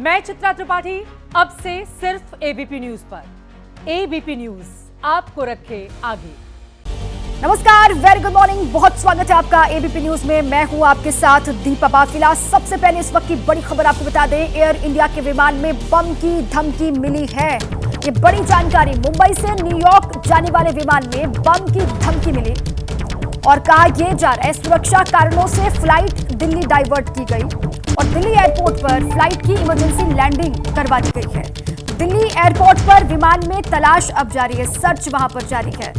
मैं चित्रा त्रिपाठी, अब से सिर्फ एबीपी न्यूज पर। एबीपी न्यूज आपको रखे आगे। नमस्कार, वेरी गुड मॉर्निंग, बहुत स्वागत है आपका एबीपी न्यूज में। मैं हूं आपके साथ दीपा बाफिला। सबसे पहले इस वक्त की बड़ी खबर आपको बता दें, एयर इंडिया के विमान में बम की धमकी मिली है। ये बड़ी जानकारी, मुंबई से न्यूयॉर्क जाने वाले विमान में बम की धमकी मिली और कहा यह जा रहा है सुरक्षा कारणों से फ्लाइट दिल्ली डाइवर्ट की गई और दिल्ली एयरपोर्ट पर फ्लाइट की इमरजेंसी लैंडिंग करवा दी गई है। दिल्ली एयरपोर्ट पर विमान में तलाश अब जारी है, सर्च वहां पर जारी है।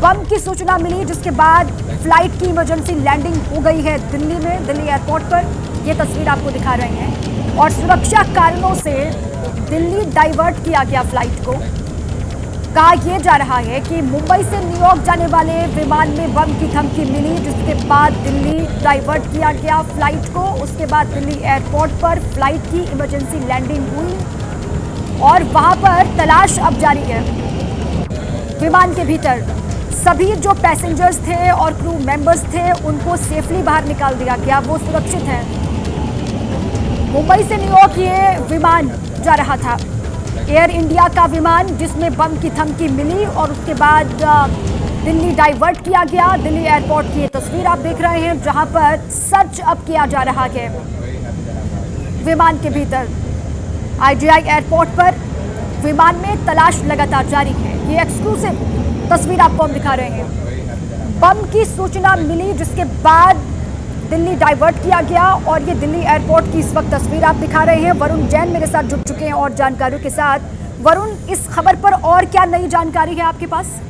बम की सूचना मिली जिसके बाद फ्लाइट की इमरजेंसी लैंडिंग हो गई है दिल्ली में, दिल्ली एयरपोर्ट पर। यह तस्वीर आपको दिखा रहे हैं और सुरक्षा कारणों से दिल्ली डाइवर्ट किया गया फ्लाइट को। कहा यह जा रहा है कि मुंबई से न्यूयॉर्क जाने वाले विमान में बम की धमकी मिली जिसके बाद दिल्ली डाइवर्ट किया गया फ्लाइट को। उसके बाद दिल्ली एयरपोर्ट पर फ्लाइट की इमरजेंसी लैंडिंग हुई और वहां पर तलाश अब जारी है। विमान के भीतर सभी जो पैसेंजर्स थे और क्रू मेंबर्स थे उनको सेफली बाहर निकाल दिया गया, वो सुरक्षित हैं। मुंबई से न्यूयॉर्क ये विमान जा रहा था, एयर इंडिया का विमान, जिसमें बम की धमकी मिली और उसके बाद दिल्ली डाइवर्ट किया गया। दिल्ली एयरपोर्ट की ये तस्वीर आप देख रहे हैं जहां पर सर्च अब किया जा रहा है विमान के भीतर। आईजीआई एयरपोर्ट पर विमान में तलाश लगातार जारी है। ये एक्सक्लूसिव तस्वीर आपको हम दिखा रहे हैं। बम की सूचना मिली जिसके बाद दिल्ली डाइवर्ट किया गया और ये दिल्ली एयरपोर्ट की इस वक्त तस्वीर आप दिखा रहे हैं। वरुण जैन मेरे साथ जुड़ चुके हैं और जानकारियों के साथ। वरुण, इस खबर पर और क्या नई जानकारी है आपके पास?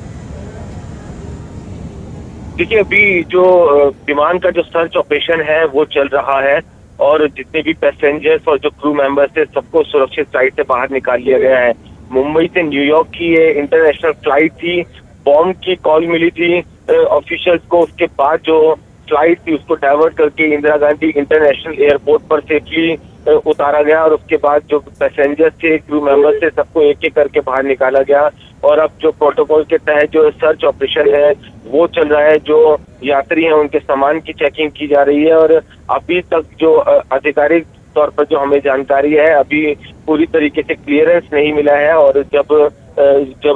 देखिए, अभी जो विमान का जो सर्च ऑपरेशन है वो चल रहा है और जितने भी पैसेंजर्स और जो क्रू मेंबर्स थे सबको सुरक्षित फ्लाइट से बाहर निकाल लिया गया है। मुंबई से न्यूयॉर्क की ये इंटरनेशनल फ्लाइट थी। बॉम्ब की कॉल मिली थी ऑफिशियल्स को, उसके बाद जो फ्लाइट थी उसको डाइवर्ट करके इंदिरा गांधी इंटरनेशनल एयरपोर्ट पर सेफली उतारा गया और उसके बाद जो पैसेंजर्स थे, क्रू मेंबर्स थे, सबको एक एक करके बाहर निकाला गया। और अब जो प्रोटोकॉल के तहत जो सर्च ऑपरेशन है वो चल रहा है। जो यात्री हैं उनके सामान की चेकिंग की जा रही है और अभी तक जो आधिकारिक तौर पर जो हमें जानकारी है, अभी पूरी तरीके से क्लियरेंस नहीं मिला है। और जब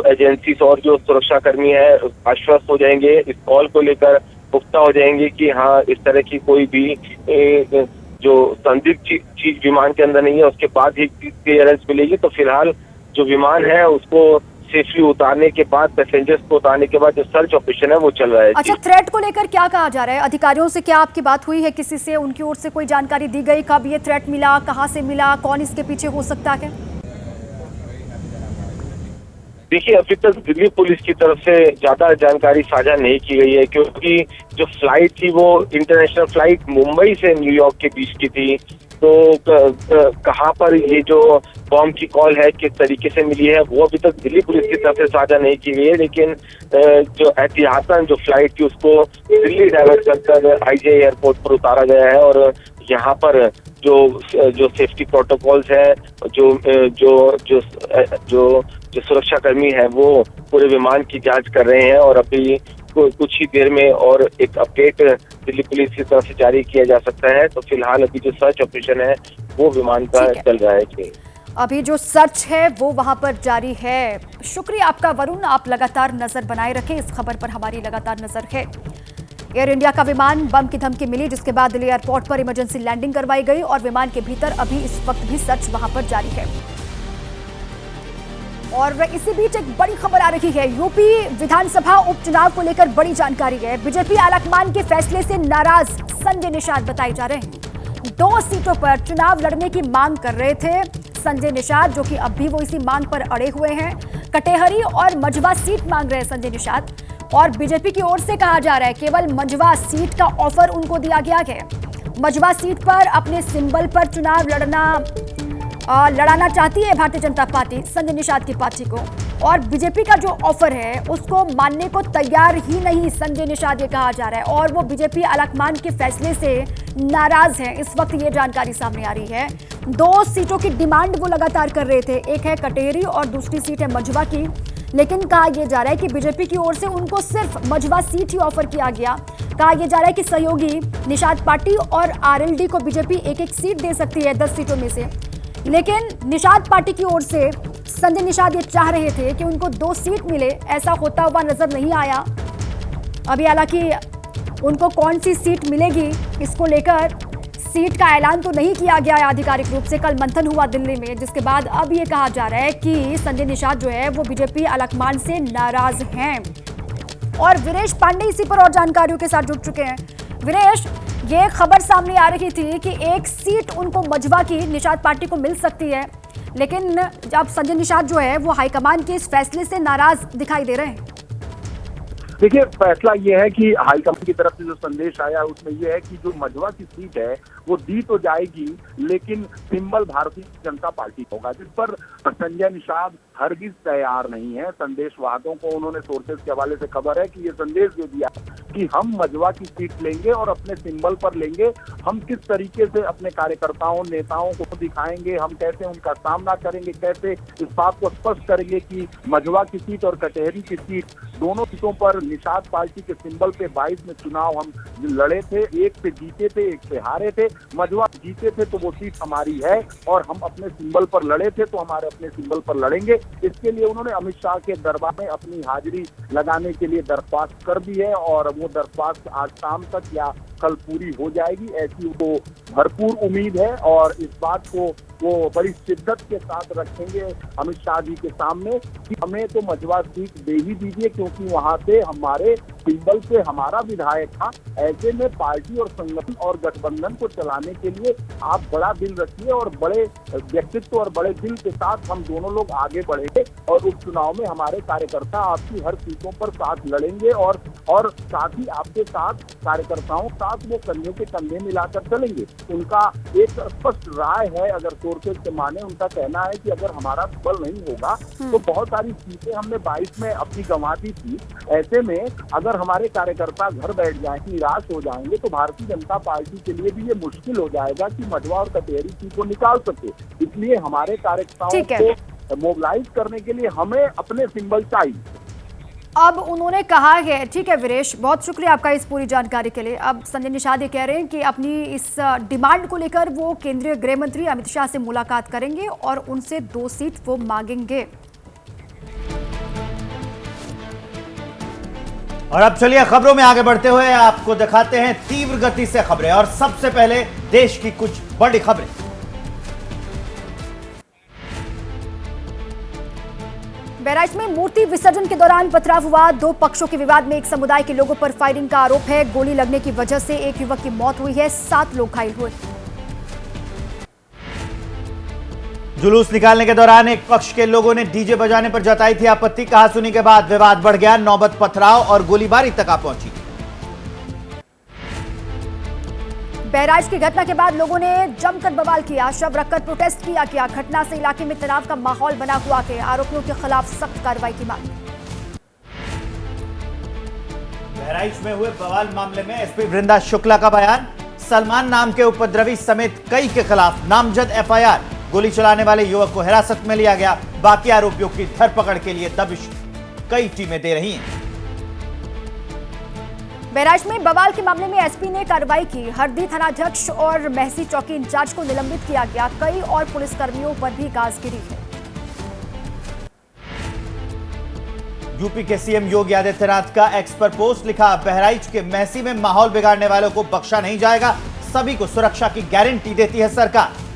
एजेंसी और जो सुरक्षाकर्मी है आश्वस्त हो जाएंगे, इस कॉल को लेकर पुख्ता हो जाएंगे कि हाँ इस तरह की कोई भी जो संदिग्ध चीज विमान के अंदर नहीं है, उसके बाद ही क्लियरेंस मिलेगी। तो फिलहाल जो विमान है उसको सेफली उतारने के बाद, पैसेंजर्स को उतारने के बाद जो सर्च ऑपरेशन है वो चल रहा है। अच्छा, थ्रेट को लेकर क्या कहा जा रहा है? अधिकारियों से क्या आपकी बात हुई है? किसी से उनकी ओर से कोई जानकारी दी गई? कब ये थ्रेट मिला, कहाँ से मिला, कौन इसके पीछे हो सकता है? देखिए, अभी तक दिल्ली पुलिस की तरफ से ज्यादा जानकारी साझा नहीं की गई है क्योंकि जो फ्लाइट थी वो इंटरनेशनल फ्लाइट मुंबई से न्यूयॉर्क के बीच की थी। तो कहाँ पर ये जो बॉम्ब की कॉल है किस तरीके से मिली है वो अभी तक दिल्ली पुलिस की तरफ से साझा नहीं की गई है। लेकिन जो एहतियातन जो फ्लाइट थी उसको दिल्ली डाइवर्ट कर आईजीआई एयरपोर्ट पर उतारा गया है और यहाँ पर जो सेफ्टी प्रोटोकॉल्स है, जो सुरक्षाकर्मी है वो पूरे विमान की जांच कर रहे हैं और अभी कुछ ही देर में और एक अपडेट दिल्ली पुलिस की तरफ से जारी किया जा सकता है। तो फिलहाल अभी जो सर्च ऑपरेशन है वो विमान का चल रहा है। अभी जो सर्च है वो वहां पर जारी है। शुक्रिया आपका वरुण, आप लगातार नजर बनाए रखें, इस खबर पर हमारी लगातार नजर है। एयर इंडिया का विमान, बम की धमकी मिली जिसके बाद दिल्ली एयरपोर्ट पर इमरजेंसी लैंडिंग करवाई गई और विमान के भीतर अभी इस वक्त भी सर्च वहां पर जारी है। और इसी बीच एक बड़ी खबर आ रही है, यूपी विधानसभा उपचुनाव को लेकर बड़ी जानकारी है। बीजेपी आलाकमान के फैसले से नाराज संजय निषाद बताए जा रहे हैं। 2 सीटों पर चुनाव लड़ने की मांग कर रहे थे संजय निषाद, जो कि अब भी वो इसी मांग पर अड़े हुए हैं। कटेहरी और मझवा सीट मांग रहे हैं संजय निषाद और बीजेपी की ओर से कहा जा रहा है केवल मझवा सीट का ऑफर उनको दिया गया है। मझवा सीट पर अपने सिंबल पर चुनाव लड़ाना चाहती है भारतीय जनता पार्टी, संजय निषाद की पार्टी को, और बीजेपी का जो ऑफर है उसको मानने को तैयार ही नहीं संजय निषाद, ये कहा जा रहा है। और वो बीजेपी आलाकमान के फैसले से नाराज हैं, इस वक्त ये जानकारी सामने आ रही है। 2 सीटों की डिमांड वो लगातार कर रहे थे, एक है कटेहरी और दूसरी सीट है मझवा की, लेकिन कहा यह जा रहा है कि बीजेपी की ओर से उनको सिर्फ मझवा सीट ही ऑफर किया गया। कहा यह जा रहा है कि सहयोगी निषाद पार्टी और आरएलडी को बीजेपी एक एक सीट दे सकती है 10 सीटों में से, लेकिन निषाद पार्टी की ओर से संजय निषाद ये चाह रहे थे कि उनको 2 सीट मिले, ऐसा होता हुआ नजर नहीं आया। अभी हालांकि उनको कौन सी सीट मिलेगी इसको लेकर सीट का ऐलान तो नहीं किया गया है आधिकारिक रूप से। कल मंथन हुआ दिल्ली में, जिसके बाद अब ये कहा जा रहा है कि संजय निषाद जो है वो बीजेपी अलकमान से नाराज हैं। और वीरेश पांडे इसी पर और जानकारियों के साथ जुड़ चुके हैं। वीरेश, ये खबर सामने आ रही थी कि 1 सीट उनको मझवा की निषाद पार्टी को मिल सकती है, लेकिन अब संजय निषाद जो है वो हाईकमान के इस फैसले से नाराज दिखाई दे रहे हैं। देखिए, फैसला ये है कि हाईकमान की तरफ से जो संदेश आया उसमें ये है कि जो मझवा की सीट है वो दी तो जाएगी, लेकिन सिंबल भारतीय जनता पार्टी होगा, जिस पर संजय निषाद हरगिज तैयार नहीं है। संदेश वाहकों को उन्होंने सोर्सेज के हवाले से खबर है कि ये संदेश दे दिया कि हम मझवा की सीट लेंगे और अपने सिंबल पर लेंगे। हम किस तरीके से अपने कार्यकर्ताओं नेताओं को दिखाएंगे, हम कैसे उनका सामना करेंगे, कैसे इस बात को स्पष्ट करेंगे कि मझवा की सीट और कटहरी की सीट दोनों सीटों पर निषाद पार्टी के सिंबल पे 22 में चुनाव हम लड़े थे, 1 पे जीते थे, 1 पे हारे थे। मझवा जीते थे तो वो सीट हमारी है, और हम अपने सिंबल पर लड़े थे तो हमारे अपने सिंबल पर लड़ेंगे। इसके लिए उन्होंने अमित शाह के दरबार में अपनी हाजिरी लगाने के लिए दरख्वास्त कर दी है, और वो दरख्वास्त आज शाम तक या कल पूरी हो जाएगी, ऐसी वो भरपूर उम्मीद है। और इस बात को वो बड़ी शिद्दत के साथ रखेंगे अमित शाह जी के सामने कि हमें तो मझवा सीट दे ही दीजिए, क्योंकि वहां से हमारे सिंबल से हमारा विधायक था। ऐसे में पार्टी और संगठन और गठबंधन को चलाने के लिए आप बड़ा दिल रखिए और बड़े व्यक्तित्व और बड़े दिल के साथ हम दोनों लोग आगे बढ़ेंगे, और उस चुनाव में हमारे कार्यकर्ता आपकी हर सीटों पर साथ लड़ेंगे, और साथ ही आपके साथ कार्यकर्ताओं साथ वो कंधे के कंधे मिलाकर चलेंगे। उनका एक स्पष्ट राय है, अगर सोर्सेज से माने, उनका कहना है कि अगर हमारा बल नहीं होगा तो बहुत सारी सीटें हमने 22 में अपनी गंवा दी थी। ऐसे में अगर हमारे कार्यकर्ता घर बैठ जाएंगे, निराश हो जाएंगे, तो भारतीय जनता पार्टी के लिए भी ये मुश्किल हो जाएगा कि मझवा और कटहरी सीट को निकाल सके। इसलिए हमारे कार्यकर्ताओं को मोबिलाइज करने के लिए हमें अपने सिंबल चाहिए। अब उन्होंने कहा है, ठीक है वीरेश, बहुत शुक्रिया आपका इस पूरी जानकारी के लिए। अब संजय निषाद ये कह रहे हैं कि अपनी इस डिमांड को लेकर वो केंद्रीय गृह मंत्री अमित शाह से मुलाकात करेंगे और उनसे 2 सीट वो मांगेंगे। और अब चलिए खबरों में आगे बढ़ते हुए आपको दिखाते हैं तीव्र गति से खबरें, और सबसे पहले देश की कुछ बड़ी खबरें। बहराइच में मूर्ति विसर्जन के दौरान पथराव हुआ। 2 पक्षों के विवाद में एक समुदाय के लोगों पर फायरिंग का आरोप है। गोली लगने की वजह से एक युवक की मौत हुई है, 7 लोग घायल हुए। जुलूस निकालने के दौरान एक पक्ष के लोगों ने डीजे बजाने पर जताई थी आपत्ति। कहा सुनी के बाद विवाद बढ़ गया, नौबत पथराव और गोलीबारी तक आ पहुंची। बहराइच की घटना के बाद लोगों ने जमकर बवाल किया, शव रखकर प्रोटेस्ट किया। घटना से इलाके में तनाव का माहौल बना हुआ है। आरोपियों के खिलाफ सख्त कार्रवाई की मांग। बहराइच में हुए बवाल मामले में एसपी वृंदा शुक्ला का बयान। सलमान नाम के उपद्रवी समेत कई के खिलाफ नामजद एफआईआर। गोली चलाने वाले युवक को हिरासत में लिया गया। बाकी आरोपियों की धरपकड़ के लिए दबिश कई टीमें दे रही हैं। बहराइच में बवाल के मामले में एसपी ने कार्रवाई की। हरदी थानाध्यक्ष और महसी चौकी इंचार्ज को निलंबित किया गया। कई और पुलिसकर्मियों पर भी गाजगिरी है। यूपी के सीएम योगी आदित्यनाथ का एक्स पर पोस्ट लिखा, बहराइच के महसी में माहौल बिगाड़ने वालों को बख्शा नहीं जाएगा, सभी को सुरक्षा की गारंटी देती है सरकार।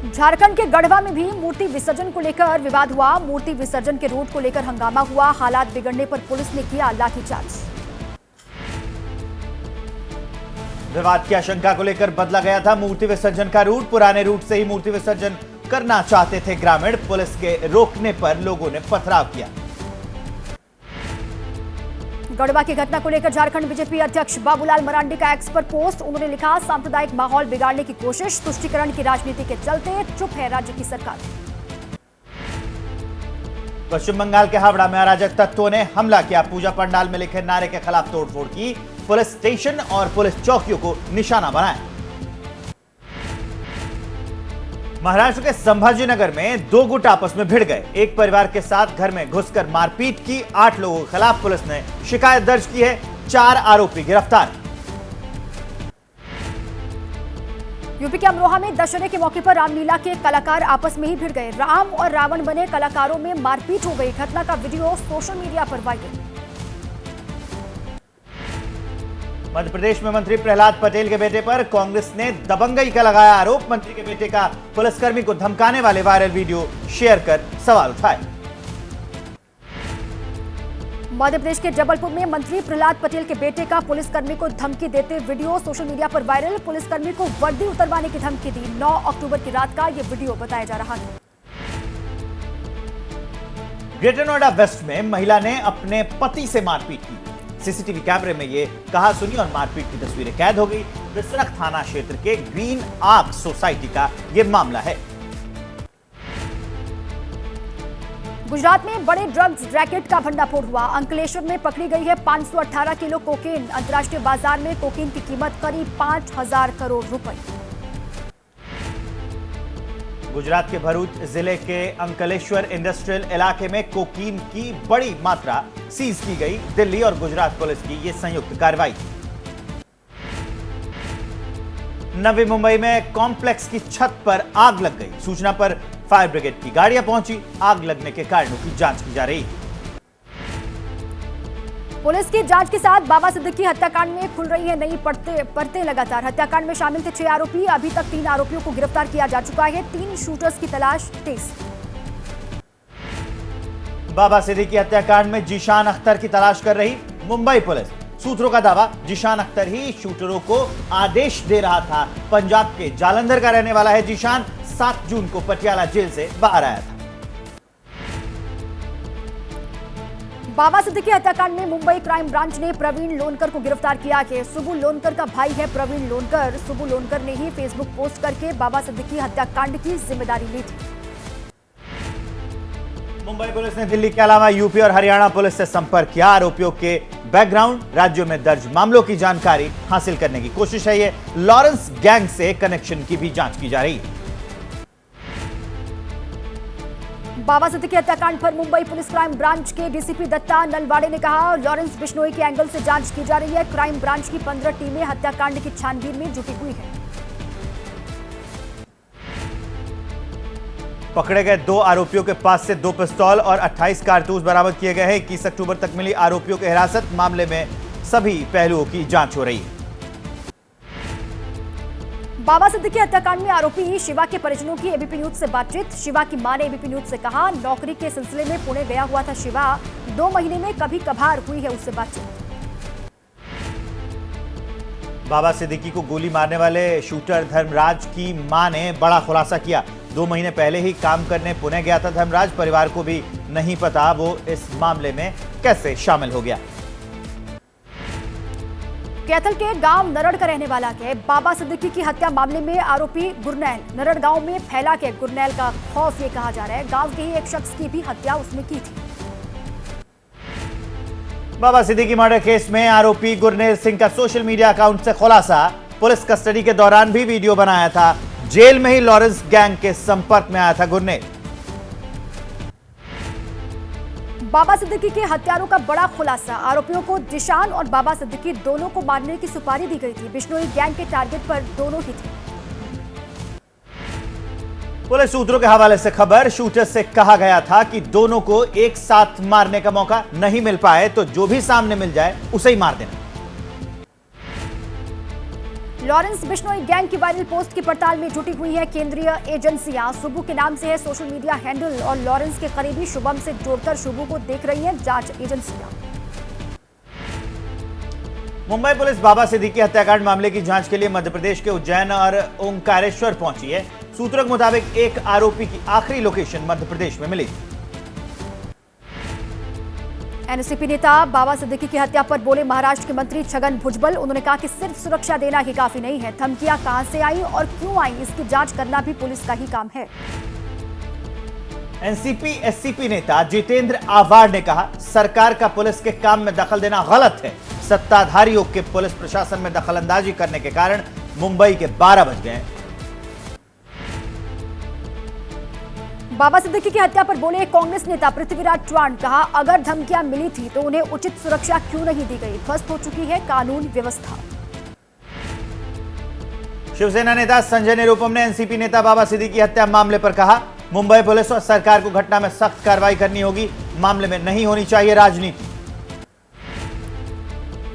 झारखंड के गढ़वा में भी मूर्ति विसर्जन को लेकर विवाद हुआ। मूर्ति विसर्जन के रूट को लेकर हंगामा हुआ। हालात बिगड़ने पर पुलिस ने किया लाठीचार्ज। विवाद की आशंका को लेकर बदला गया था मूर्ति विसर्जन का रूट। पुराने रूट से ही मूर्ति विसर्जन करना चाहते थे ग्रामीण। पुलिस के रोकने पर लोगों ने पथराव किया। गढ़वा की घटना को लेकर झारखंड बीजेपी अध्यक्ष बाबूलाल मरांडी का एक्स पर पोस्ट। उन्होंने लिखा, सांप्रदायिक माहौल बिगाड़ने की कोशिश, तुष्टीकरण की राजनीति के चलते चुप है राज्य की सरकार। पश्चिम बंगाल के हावड़ा में अराजक तत्वों ने हमला किया। पूजा पंडाल में लिखे नारे के खिलाफ तोड़फोड़ की। पुलिस स्टेशन और पुलिस चौकियों को निशाना बनाया। महाराष्ट्र के संभाजीनगर में 2 गुट आपस में भिड़ गए। एक परिवार के साथ घर में घुसकर मारपीट की। 8 लोगों के खिलाफ पुलिस ने शिकायत दर्ज की है। 4 आरोपी गिरफ्तार। यूपी के अमरोहा में दशहरे के मौके पर रामलीला के कलाकार आपस में ही भिड़ गए। राम और रावण बने कलाकारों में मारपीट हो गई। घटना का वीडियो सोशल मीडिया पर वायरल। मध्य प्रदेश में मंत्री प्रहलाद पटेल के बेटे पर कांग्रेस ने दबंगई का लगाया आरोप। मंत्री के बेटे का पुलिसकर्मी को धमकाने वाले वायरल वीडियो शेयर कर सवाल उठाए। मध्य प्रदेश के जबलपुर में मंत्री प्रहलाद पटेल के बेटे का पुलिसकर्मी को धमकी देते वीडियो सोशल मीडिया पर वायरल। पुलिसकर्मी को वर्दी उतरवाने की धमकी दी। 9 अक्टूबर की रात का यह वीडियो बताया जा रहा है। ग्रेटर नोएडा वेस्ट में महिला ने अपने पति से मारपीट की। सीसीटीवी कैमरे में ये कहा सुनी और मारपीट की तस्वीरें कैद हो गई। विसरख थाना क्षेत्र के ग्रीन आर्क सोसाइटी का यह मामला है। गुजरात में बड़े ड्रग्स रैकेट का भंडाफोड़ हुआ। अंकलेश्वर में पकड़ी गई है 518 किलो कोकेन। अंतर्राष्ट्रीय बाजार में कोकेन की कीमत करीब 5000 करोड़ रुपए। गुजरात के भरूच जिले के अंकलेश्वर इंडस्ट्रियल इलाके में कोकीन की बड़ी मात्रा सीज की गई। दिल्ली और गुजरात पुलिस की यह संयुक्त कार्रवाई। नवी मुंबई में कॉम्प्लेक्स की छत पर आग लग गई। सूचना पर फायर ब्रिगेड की गाड़ियां पहुंची। आग लगने के कारणों की जांच की जा रही है। पुलिस की जांच के साथ बाबा सिद्दीकी हत्याकांड में खुल रही है नई परतें लगातार। हत्याकांड में शामिल थे 6 आरोपी। अभी तक 3 आरोपियों को गिरफ्तार किया जा चुका है। 3 शूटर्स की तलाश तेज। बाबा सिद्दीकी हत्याकांड में जीशान अख्तर की तलाश कर रही मुंबई पुलिस। सूत्रों का दावा जीशान अख्तर ही शूटरों को आदेश दे रहा था। पंजाब के जालंधर का रहने वाला है जीशान। 7 जून को पटियाला जेल से बाहर आया था। बाबा सिद्दीकी हत्याकांड में मुंबई क्राइम ब्रांच ने प्रवीण लोनकर को गिरफ्तार किया है। सुबु लोनकर का भाई है प्रवीण लोनकर। सुबु लोनकर ने ही फेसबुक पोस्ट करके बाबा सिद्दीकी हत्याकांड की जिम्मेदारी ली थी। मुंबई पुलिस ने दिल्ली के अलावा यूपी और हरियाणा पुलिस से संपर्क किया। आरोपियों के बैकग्राउंड, राज्यों में दर्ज मामलों की जानकारी हासिल करने की कोशिश है। ये लॉरेंस गैंग से कनेक्शन की भी जांच की जा रही है। बाबा सिद्दीकी हत्याकांड पर मुंबई पुलिस क्राइम ब्रांच के डीसीपी दत्ता नलवाड़े ने कहा लॉरेंस बिश्नोई के एंगल से जांच की जा रही है। क्राइम ब्रांच की 15 टीमें हत्याकांड की छानबीन में जुटी हुई है। पकड़े गए 2 आरोपियों के पास से 2 पिस्तौल और 28 कारतूस बरामद किए गए हैं। 21 अक्टूबर तक मिली आरोपियों की हिरासत। मामले में सभी पहलुओं की जांच हो रही है। बाबा सिद्दीकी हत्याकांड में आरोपी शिवा के परिजनों की एबीपी न्यूज से बातचीत। शिवा की मां ने एबीपी न्यूज से कहा नौकरी के सिलसिले में पुणे गया हुआ था शिवा। 2 महीने में कभी कभार हुई है उससे बातचीत। बाबा सिद्दीकी को गोली मारने वाले शूटर धर्मराज की मां ने बड़ा खुलासा किया। 2 महीने पहले ही काम करने पुणे गया था धर्मराज। परिवार को भी नहीं पता वो इस मामले में कैसे शामिल हो गया। कैथल के गांव नरड़ का रहने वाला है। बाबा सिद्दीकी की हत्या मामले में आरोपी गुरनैल नरड़ गांव में फैला के गुरनैल का खौफ ये कहा जा रहा है। गांव के ही एक शख्स की भी हत्या उसने की थी। बाबा सिद्दीकी मर्डर केस में आरोपी गुरनेल सिंह का सोशल मीडिया अकाउंट से खुलासा। पुलिस कस्टडी के दौरान भी वीडियो बनाया था। जेल में ही लॉरेंस गैंग के संपर्क में आया था गुरनेल। बाबा सिद्दीकी के हत्यारों का बड़ा खुलासा। आरोपियों को जिशान और बाबा सिद्दीकी दोनों को मारने की सुपारी दी गई थी। बिश्नोई गैंग के टारगेट पर दोनों ही थे। पुलिस सूत्रों के हवाले से खबर शूटर से कहा गया था कि दोनों को एक साथ मारने का मौका नहीं मिल पाए तो जो भी सामने मिल जाए उसे ही मार देना। लॉरेंस बिश्नोई गैंग की वायरल पोस्ट की पड़ताल में जुटी हुई है केंद्रीय एजेंसियां। सुबु के नाम से है सोशल मीडिया हैंडल और लॉरेंस के करीबी शुभम से जोड़कर शुभु को देख रही है जांच एजेंसियां। मुंबई पुलिस बाबा सिद्दीकी हत्याकांड मामले की जांच के लिए मध्य प्रदेश के उज्जैन और ओंकारेश्वर पहुंची है। सूत्रों के मुताबिक एक आरोपी की आखिरी लोकेशन मध्य प्रदेश में मिली। एनसीपी नेता बाबा सिद्दीकी की हत्या पर बोले महाराष्ट्र के मंत्री छगन भुजबल। उन्होंने कहा कि सिर्फ सुरक्षा देना ही काफी नहीं है। धमकियां कहां से आई और क्यों आई इसकी जांच करना भी पुलिस का ही काम है। एनसीपी एससीपी नेता जितेंद्र आवाड़ ने कहा सरकार का पुलिस के काम में दखल देना गलत है। सत्ताधारियों के पुलिस प्रशासन में दखलंदाजी करने के कारण मुंबई के 12 बज गए। बाबा सिद्दीकी की हत्या पर बोले कांग्रेस नेता पृथ्वीराज चव्हाण। कहा अगर धमकियां मिली थी तो उन्हें उचित सुरक्षा क्यों नहीं दी गई। ध्वस्त हो चुकी है कानून व्यवस्था। शिवसेना नेता संजय निरुपम ने एनसीपी नेता बाबा सिद्दीकी हत्या मामले पर कहा, मुंबई पुलिस और सरकार को घटना में सख्त कार्रवाई करनी होगी, मामले में नहीं होनी चाहिए राजनीति।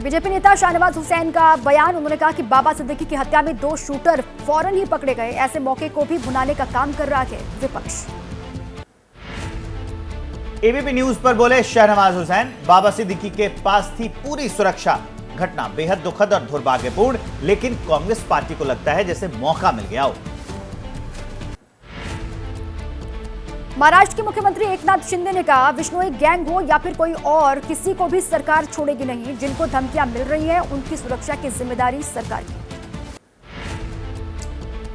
बीजेपी नेता शाहनवाज हुसैन का बयान, उन्होंने कहा कि बाबा सिद्दीकी की हत्या में 2 शूटर फौरन ही पकड़े गए, ऐसे मौके को भी भुनाने का काम कर रहा है विपक्ष। एबीपी न्यूज पर बोले शाहनवाज हुसैन, बाबा सिद्दीकी के पास थी पूरी सुरक्षा, घटना बेहद दुखद और दुर्भाग्यपूर्ण, लेकिन कांग्रेस पार्टी को लगता है जैसे मौका मिल गया हो। महाराष्ट्र के मुख्यमंत्री एकनाथ शिंदे ने कहा, विश्नोई गैंग हो या फिर कोई और, किसी को भी सरकार छोड़ेगी नहीं। जिनको धमकियां मिल रही हैं उनकी सुरक्षा की जिम्मेदारी सरकार की।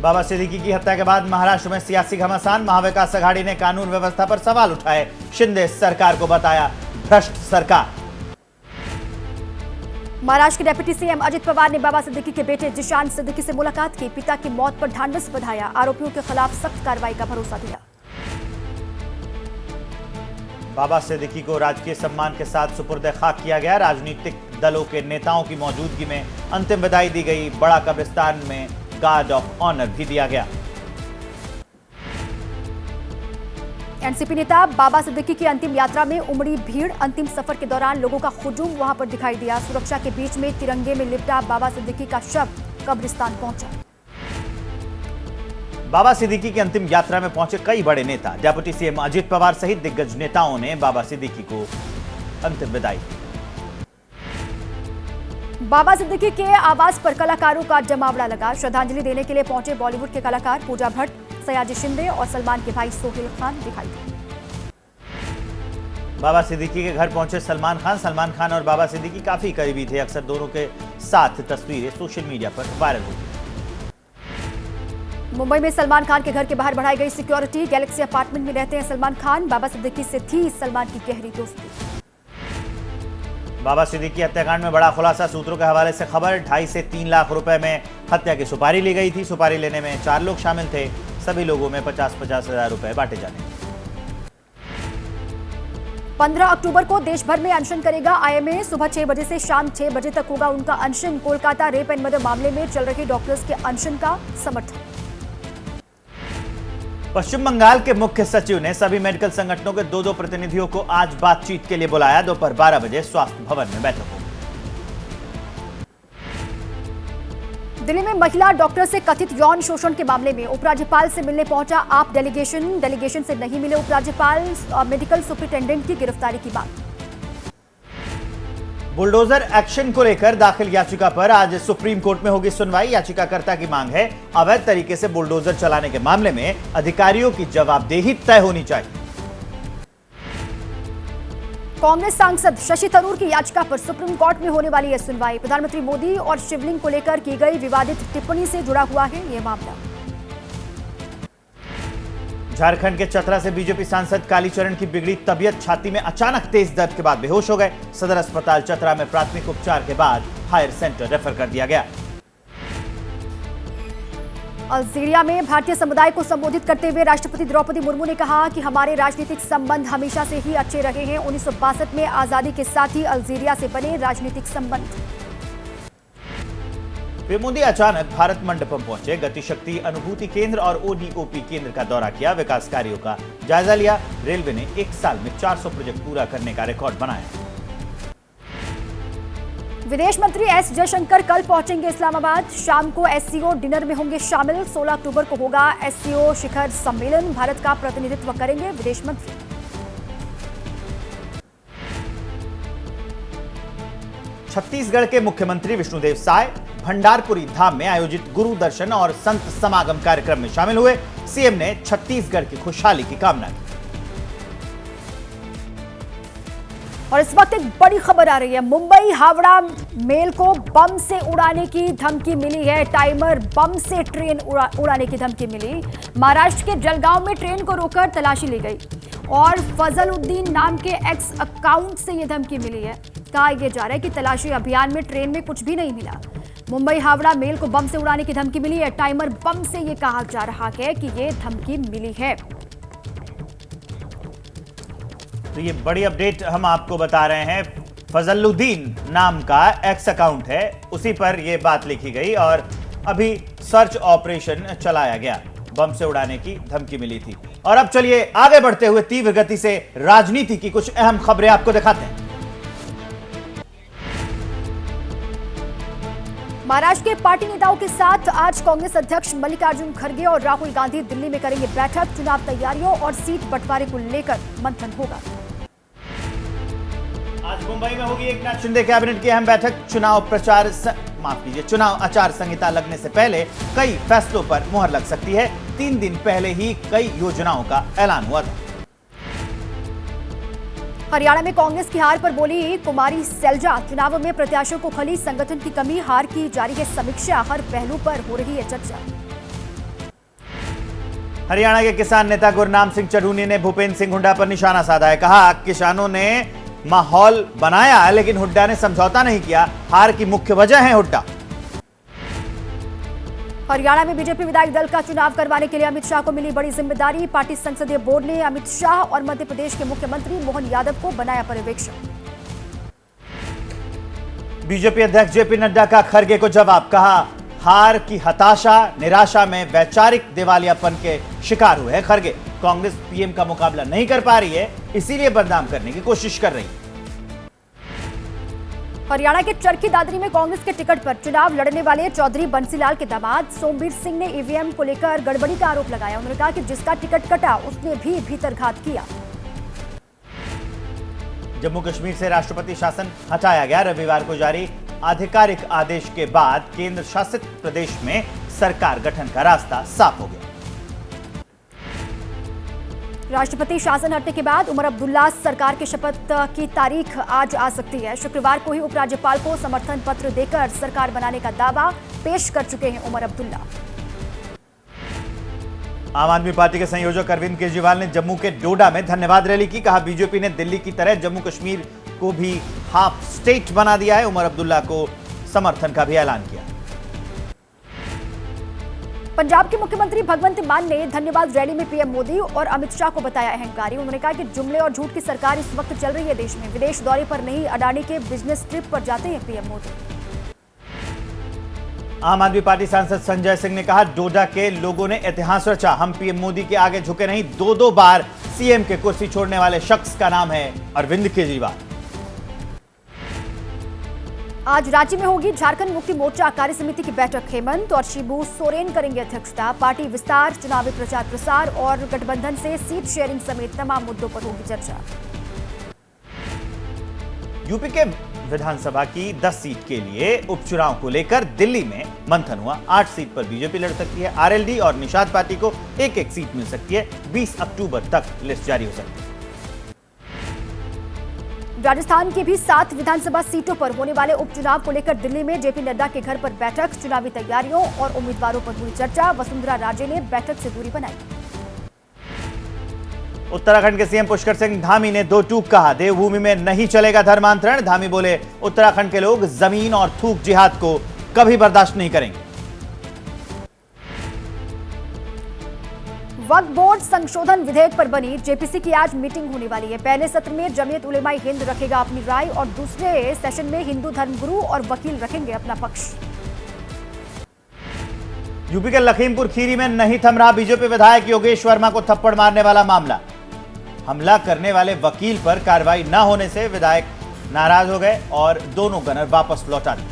बाबा सिद्दीकी की हत्या के बाद महाराष्ट्र में सियासी घमासान, महाविकास आघाड़ी ने कानून व्यवस्था पर सवाल उठाए, शिंदे सरकार को बताया भ्रष्ट सरकार। महाराष्ट्र के डिप्टी सीएम अजित पवार ने बाबा सिद्दीकी के बेटे जिशान सिद्दीकी से मुलाकात की, पिता की मौत पर ढांढस बंधाया, आरोपियों के खिलाफ सख्त कार्रवाई का भरोसा दिया। बाबा सिद्दीकी को राजकीय सम्मान के साथ सुपुर्द खाक किया गया, राजनीतिक दलों के नेताओं की मौजूदगी में अंतिम विदाई दी गई, बड़ा कब्रिस्तान में गार्ड ऑफ ऑनर भी दिया गया। एनसीपी नेता बाबा सिद्दीकी की अंतिम यात्रा में उमड़ी भीड़, अंतिम सफर के दौरान लोगों का हुजूम वहां पर दिखाई दिया, सुरक्षा के बीच में तिरंगे में लिपटा बाबा सिद्दीकी का शव कब्रिस्तान पहुंचा। बाबा सिद्दीकी की अंतिम यात्रा में पहुंचे कई बड़े नेता, डिप्टी सीएम अजित पवार सहित दिग्गज नेताओं ने बाबा सिद्दीकी को अंतिम विदाई दी। बाबा सिद्दीकी के आवास पर कलाकारों का जमावड़ा लगा, श्रद्धांजलि देने के लिए पहुंचे बॉलीवुड के कलाकार पूजा भट्ट, सयाजी शिंदे और सलमान के भाई सोहेल खान दिखाई दिए। बाबा सिद्दीकी के घर पहुंचे सलमान खान और बाबा सिद्दीकी काफी करीबी थे, अक्सर दोनों के साथ तस्वीरें सोशल मीडिया पर वायरल हुई। मुंबई में सलमान खान के घर के बाहर बढ़ाई गई सिक्योरिटी, गैलेक्सी अपार्टमेंट में रहते हैं सलमान खान, बाबा सिद्दीकी से थी सलमान की गहरी दोस्ती। बाबा सिद्दीकी हत्याकांड में बड़ा खुलासा, सूत्रों के हवाले से खबर, 2.5 से 3 लाख रुपए में हत्या की सुपारी ली गई थी, सुपारी लेने में 4 लोग शामिल थे, सभी लोगों में 50-50 हजार रुपए बांटे जाने। 15 अक्टूबर को देश भर में अनशन करेगा आईएमए, सुबह 6 बजे से शाम 6 बजे तक होगा उनका अनशन। कोलकाता रेप एंड मर्डर मामले में चल रहे डॉक्टर्स के अनशन का समर्थन। पश्चिम बंगाल के मुख्य सचिव ने सभी मेडिकल संगठनों के 2-2 प्रतिनिधियों को आज बातचीत के लिए बुलाया, दोपहर 12 बजे स्वास्थ्य भवन में बैठक होगी। दिल्ली में महिला डॉक्टर से कथित यौन शोषण के मामले में उपराज्यपाल से मिलने पहुंचा आप डेलीगेशन से नहीं मिले उपराज्यपाल, मेडिकल सुपरिटेंडेंट की गिरफ्तारी की मांग। बुलडोजर एक्शन को लेकर दाखिल याचिका पर आज सुप्रीम कोर्ट में होगी सुनवाई, याचिकाकर्ता की मांग है अवैध तरीके से बुलडोजर चलाने के मामले में अधिकारियों की जवाबदेही तय होनी चाहिए। कांग्रेस सांसद शशि थरूर की याचिका पर सुप्रीम कोर्ट में होने वाली है सुनवाई, प्रधानमंत्री मोदी और शिवलिंग को लेकर की गई विवादित टिप्पणी से जुड़ा हुआ है यह मामला। झारखंड के चतरा से बीजेपी सांसद कालीचरण की बिगड़ी तबीयत, छाती में अचानक तेज दर्द के बाद बेहोश हो गए, सदर अस्पताल चतरा में प्राथमिक उपचार के बाद हायर सेंटर रेफर कर दिया गया। अल्जीरिया में भारतीय समुदाय को संबोधित करते हुए राष्ट्रपति द्रौपदी मुर्मू ने कहा कि हमारे राजनीतिक संबंध हमेशा से ही अच्छे रहे हैं, 1962 में आजादी के साथ ही अल्जीरिया से बने राजनीतिक संबंध। पीएम मोदी अचानक भारत मंडपम पहुंचे, गतिशक्ति अनुभूति केंद्र और ओडीओपी केंद्र का दौरा किया, विकास कार्यों का जायजा लिया, रेलवे ने 1 साल में 400 प्रोजेक्ट पूरा करने का रिकॉर्ड बनाया। विदेश मंत्री एस जयशंकर कल पहुंचेंगे इस्लामाबाद, शाम को एससीओ डिनर में होंगे शामिल, 16 अक्टूबर को होगा एससीओ शिखर सम्मेलन, भारत का प्रतिनिधित्व करेंगे विदेश मंत्री। छत्तीसगढ़ के मुख्यमंत्री विष्णुदेव साय भंडारपुरी धाम में आयोजित गुरु दर्शन और संत समागम कार्यक्रम में शामिल हुए, सीएम ने छत्तीसगढ़ की खुशहाली की कामना की। और इस वक्त एक बड़ी खबर आ रही है, मुंबई हावड़ा मेल को बम से उड़ाने की धमकी मिली है, टाइमर बम से ट्रेन उड़ाने की धमकी मिली। महाराष्ट्र के जलगांव में ट्रेन को रोककर तलाशी ली गई और फजलुद्दीन नाम के एक्स अकाउंट से यह धमकी मिली है। कहा यह जा रहा है कि तलाशी अभियान में ट्रेन में कुछ भी नहीं मिला। मुंबई हावड़ा मेल को बम से उड़ाने की धमकी मिली है, टाइमर बम से यह कहा जा रहा है कि यह धमकी मिली है। तो ये बड़ी अपडेट हम आपको बता रहे हैं, फजलुद्दीन नाम का एक्स अकाउंट है, उसी पर यह बात लिखी गई और अभी सर्च ऑपरेशन चलाया गया। बम से उड़ाने की धमकी मिली थी। और अब चलिए आगे बढ़ते हुए तीव्र गति से राजनीति की कुछ अहम खबरें आपको दिखाते हैं। महाराष्ट्र के पार्टी नेताओं के साथ आज कांग्रेस अध्यक्ष मल्लिकार्जुन खड़गे और राहुल गांधी दिल्ली में करेंगे बैठक। चुनाव तैयारियों और सीट बंटवारे को लेकर मंथन होगा। आज मुंबई में होगी एकनाथ शिंदे कैबिनेट की अहम बैठक। चुनाव आचार संहिता लगने से पहले कई फैसलों पर मुहर लग सकती है। 3 दिन पहले ही कई योजनाओं का ऐलान हुआ था। हरियाणा में कांग्रेस की हार पर बोली कुमारी सैलजा, चुनाव में प्रत्याशियों को खली संगठन की कमी, हार की जारी है समीक्षा, हर पहलू पर हो रही है चर्चा। हरियाणा के किसान नेता गुरनाम सिंह चढ़ूनी ने भूपेंद्र सिंह हुड्डा पर निशाना साधा है। कहा किसानों ने माहौल बनाया लेकिन हुड्डा ने समझौता नहीं किया, हार की मुख्य वजह है हुड्डा। हरियाणा में बीजेपी विधायक दल का चुनाव करवाने के लिए अमित शाह को मिली बड़ी जिम्मेदारी। पार्टी संसदीय बोर्ड ने अमित शाह और मध्य प्रदेश के मुख्यमंत्री मोहन यादव को बनाया पर्यवेक्षक। बीजेपी अध्यक्ष जेपी नड्डा का खड़गे को जवाब। कहा हार की हताशा निराशा में वैचारिक दिवालियापन के शिकार हुए हैं खड़गे। कांग्रेस पीएम का मुकाबला नहीं कर पा रही है, इसीलिए बदनाम करने की कोशिश कर रही है। हरियाणा के चरखी दादरी में कांग्रेस के टिकट पर चुनाव लड़ने वाले चौधरी बंसीलाल के दामाद सोमवीर सिंह ने ईवीएम को लेकर गड़बड़ी का आरोप लगाया। उन्होंने कहा कि जिसका टिकट कटा उसने भी भीतरघात किया। जम्मू कश्मीर से राष्ट्रपति शासन हटाया गया। रविवार को जारी आधिकारिक आदेश के बाद केंद्र शासित प्रदेश में सरकार गठन का रास्ता साफ हो गया। राष्ट्रपति शासन हटने के बाद उमर अब्दुल्ला सरकार की शपथ की तारीख आज आ सकती है। शुक्रवार को ही उपराज्यपाल को समर्थन पत्र देकर सरकार बनाने का दावा पेश कर चुके हैं उमर अब्दुल्ला। आम आदमी पार्टी के संयोजक अरविंद केजरीवाल ने जम्मू के डोडा में धन्यवाद रैली की। कहा बीजेपी ने दिल्ली की तरह जम्मू कश्मीर को भी हाफ स्टेट बना दिया है। उमर अब्दुल्ला को समर्थन का भी ऐलान किया। पंजाब के मुख्यमंत्री भगवंत मान ने धन्यवाद रैली में पीएम मोदी और अमित शाह को बताया अहंकारी। उन्होंने कहा कि जुमले और झूठ की सरकार इस वक्त चल रही है देश में। विदेश दौरे पर नहीं, अडानी के बिजनेस ट्रिप पर जाते हैं पीएम मोदी। आम आदमी पार्टी सांसद संजय सिंह ने कहा डोडा के लोगों ने इतिहास रचा, हम पीएम मोदी के आगे झुके नहीं। 2 बार सीएम के कुर्सी छोड़ने वाले शख्स का नाम है अरविंद केजरीवाल। आज रांची में होगी झारखंड मुक्ति मोर्चा कार्य समिति की बैठक। हेमंत और शिबू सोरेन करेंगे अध्यक्षता। पार्टी विस्तार, चुनावी प्रचार प्रसार और गठबंधन से सीट शेयरिंग समेत तमाम मुद्दों पर होगी चर्चा। यूपी के विधानसभा की 10 सीट के लिए उपचुनाव को लेकर दिल्ली में मंथन हुआ। 8 सीट पर बीजेपी लड़ सकती है। आरएलडी और निषाद पार्टी को एक सीट मिल सकती है। 20 अक्टूबर तक लिस्ट जारी हो सकती है। राजस्थान की भी 7 विधानसभा सीटों पर होने वाले उपचुनाव को लेकर दिल्ली में जेपी नड्डा के घर पर बैठक। चुनावी तैयारियों और उम्मीदवारों पर हुई चर्चा। वसुंधरा राजे ने बैठक से दूरी बनाई। उत्तराखंड के सीएम पुष्कर सिंह धामी ने 2 टूक कहा। देवभूमि में नहीं चलेगा धर्मांतरण। धामी बोले उत्तराखंड के लोग जमीन और थूक जिहाद को कभी बर्दाश्त नहीं करेंगे। वक्फ बोर्ड संशोधन विधेयक पर बनी जेपीसी की आज मीटिंग होने वाली है। पहले सत्र में जमीयत उलेमा हिंद रखेगा अपनी राय और दूसरे सेशन में हिंदू धर्मगुरु और वकील रखेंगे अपना पक्ष। यूपी के लखीमपुर खीरी में नहीं थम रहा बीजेपी विधायक योगेश वर्मा को थप्पड़ मारने वाला मामला। हमला करने वाले वकील पर कार्रवाई न होने से विधायक नाराज हो गए और दोनों गनर वापस लौटा दिए।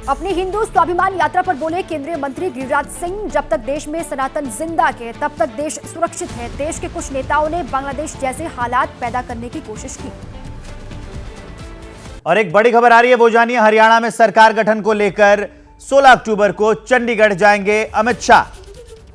अपनी हिंदू स्वाभिमान यात्रा पर बोले केंद्रीय मंत्री गिरिराज सिंह, जब तक देश में सनातन जिंदा है तब तक देश सुरक्षित है। देश के कुछ नेताओं ने बांग्लादेश जैसे हालात पैदा करने की कोशिश की। और एक बड़ी खबर आ रही है, वो जानिए। हरियाणा में सरकार गठन को लेकर 16 अक्टूबर को चंडीगढ़ जाएंगे अमित शाह।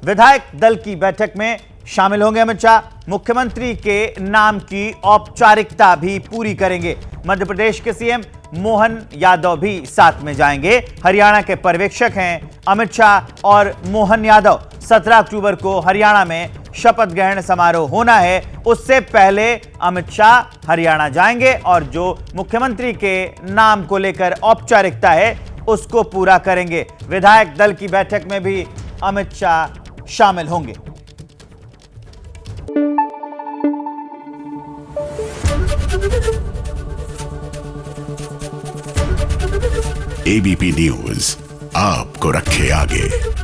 विधायक दल की बैठक में शामिल होंगे अमित शाह। मुख्यमंत्री के नाम की औपचारिकता भी पूरी करेंगे। मध्य प्रदेश के सीएम मोहन यादव भी साथ में जाएंगे। हरियाणा के पर्यवेक्षक हैं अमित शाह और मोहन यादव। 17 अक्टूबर को हरियाणा में शपथ ग्रहण समारोह होना है। उससे पहले अमित शाह हरियाणा जाएंगे और जो मुख्यमंत्री के नाम को लेकर औपचारिकता है उसको पूरा करेंगे। विधायक दल की बैठक में भी अमित शाह शामिल होंगे। एबीपी न्यूज आपको रखे आगे।